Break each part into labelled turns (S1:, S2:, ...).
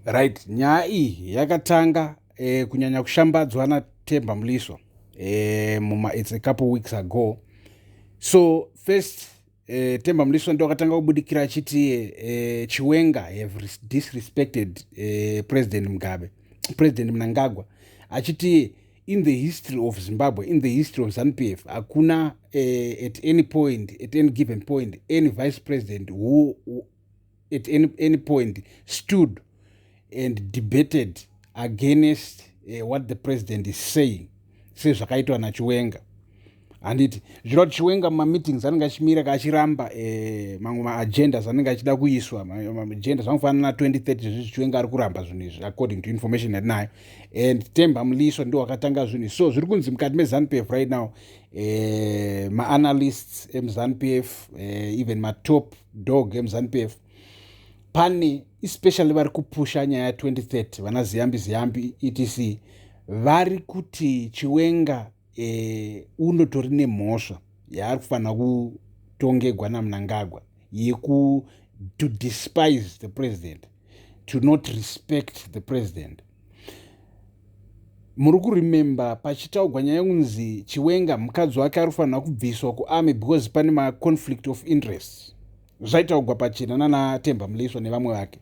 S1: Right, nyaya iyi yakatanga kunyanya kushambadzwa naTemba Mliswa it's a couple weeks ago. So first Temba Mliswa ndo akatanga kubudikira achiti Chiwenga have disrespected President Mnangagwa achiti in the history of Zimbabwe, in the history of ZANU-PF, hakuna at any given point any vice president who at any point stood and debated against what the president is saying. Sezvakaitwa naChiwenga. Handiti zviro kuti Chiwenga mumameetings anenge achimira kachiramba mamwe maagendas anenge achida kuiswa maagendas anofanana na2030 zvezvi Chiwenga ari kuramba zvinhu izvi according to information yatinayo, and Temba Mliswa ndo akatanga zvinhu. So zviri kunzi mukati meZANU-PF right now maanalysts emuZANU-PF even matop dog emuZANU-PF pane especially vari kupusha nyaya ya2030 vana ziyambi etc vari kuti Chiwenga unotori nemhosva yaari kufanira kutongegwa naMnangagwa to despise the president, to not respect the president. Muri kuremember pachitaugwa nyaya yokunzi Chiwenga mukadzi wake ari kufanira kubviswa kuarmy because pane maconflict of interest. Zvaitaugwa pachena naTemba Mliswa nevamwe vake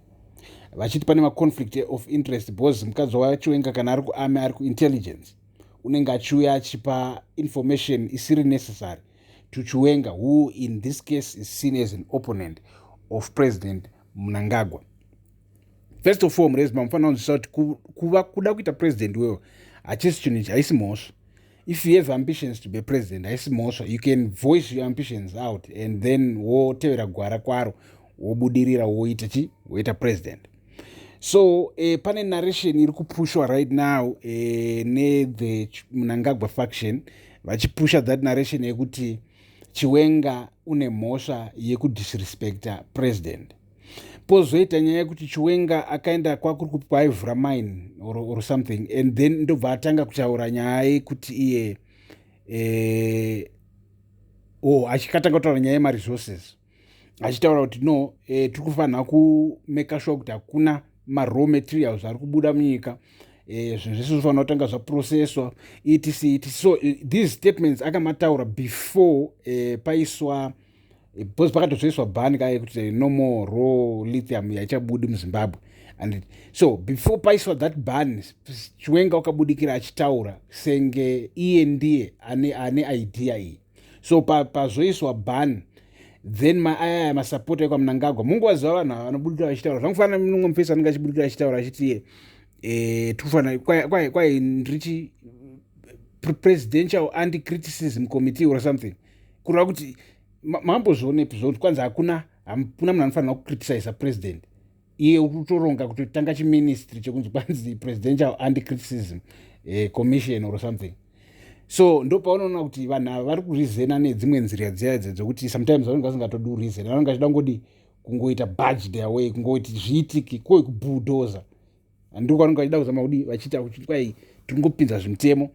S1: vachiti pane maconflict of interest because mukadzi waChiwenga kana ari kuarmy ari kuintelligence unenge achiuya achipa information isiri necessary to Chiwenga, who in this case is seen as an opponent of President Mnangagwa. First of all, murezima mufanira kunzwisisa kuti kuda kuita president wewo hachisi chinhu ichi, haisi mhosva. If you have ambitions to be president, haisi mhosva. You can voice your ambitions out and then wotevera gwara kwaro wobudirira woita president. So pane narration iri kupushwa right now the Mnangagwa faction vachipusha that narration yekuti Chiwenga une mhosva yekudisrespecta president. Pozoita nyaya yekuti Chiwenga akaenda kwakuri kupaivhura mine or something, and then ndobva atanga kutaura nyaya yekuti iye achikatanga kutaura nyaya yemaresources achitaura kuti no tiri kufanira kumeka sure kuti hakuna ma-raw materials ari kubuda munyika, zvinhu zvese zvofanira kutanga zvaprocesswa etc. So these statements akamataura before paiswa because pakatozoiswa ban kaya kuti no more raw lithium yaichabudi muZimbabwe. And so before paiswa that ban, Chiwenga wakabudikira achitaura senge iye ndiye ane idea iyi. So pazoiswa ban then maaya masapota ekwaMnangagwa munguva ziva vanhu vanobudikira vachitaura zvangofanana mumwe mupesa anenge achibudikira achitaura achiti tikufanira kwai ndirichi presidential anti-criticism committee or something, kureva kuti mambozvionepi zvokuti kwanza hakuna munhu anofanira kucriticize president, iye ukutoronga kutotanga chiministry chekunzi kwanzi presidential anti-criticism commission or something. So ndo paunoona kuti vanhu ava vari kurizena nedzimwe nzira dziya dzokuti sometimes vanenge vasingatodi kurizena, vanenge vachida ngodi kungoita budge their way, kungoti zviitiki koi kubulldozer. Ndiko vanenge vachida kuzama kudi vachiita kuti kwai tingopinza zvimutemo.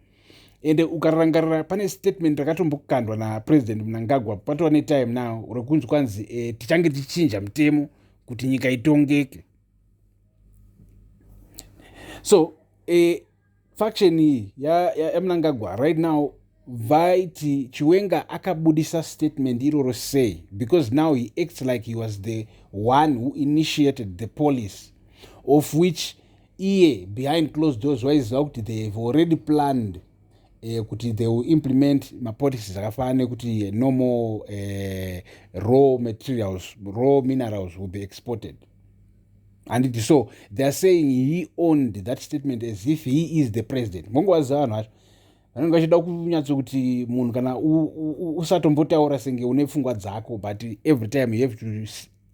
S1: Ende ukarangarira pane statement rakatombokandwa naPresident Mnangagwa patova netime now rekunzi kwanzi tichange tichinja mutemo kuti nyika itongeke. So faction iyi yaMnangagwa right now vaiti Chiwenga akabudisa statement iroro sei because now he acts like he was the one who initiated the policy, of which iye behind closed doors waiziva kuti they have already planned kuti they will implement mapolicies akafanana nekuti no more raw minerals will be exported. And so they are saying he owned that statement as if he is the president. Munguva ziva vanhu vacho vanenge vachida kunyatso kuti munhu kana usatombotaura senge une pfungwa dzako, but every time you have to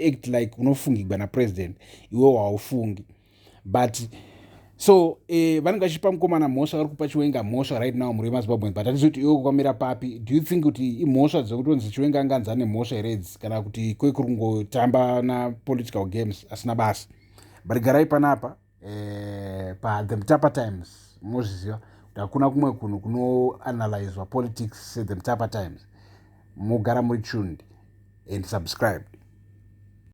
S1: act like unofungigwa napresident iwe haufungi. But so vanenge vachipa mukomana mhosva vari kupa Chiwenga mhosva right now muri maZimbabwe, but hatizivi kuti iwe kwamira papi. Do you think kuti imhosva dzekutonzi Chiwenga anganzi ane mhosva here idzi kana kuti kwekuri kungotamba napolitical games asina basa? But garai panapa paThe Mutapa Times mozviziva kuti hakuna kumwe kunhu kunoanalyzwa politics seThe Mutapa Times. Mugara muri tuned and subscribed.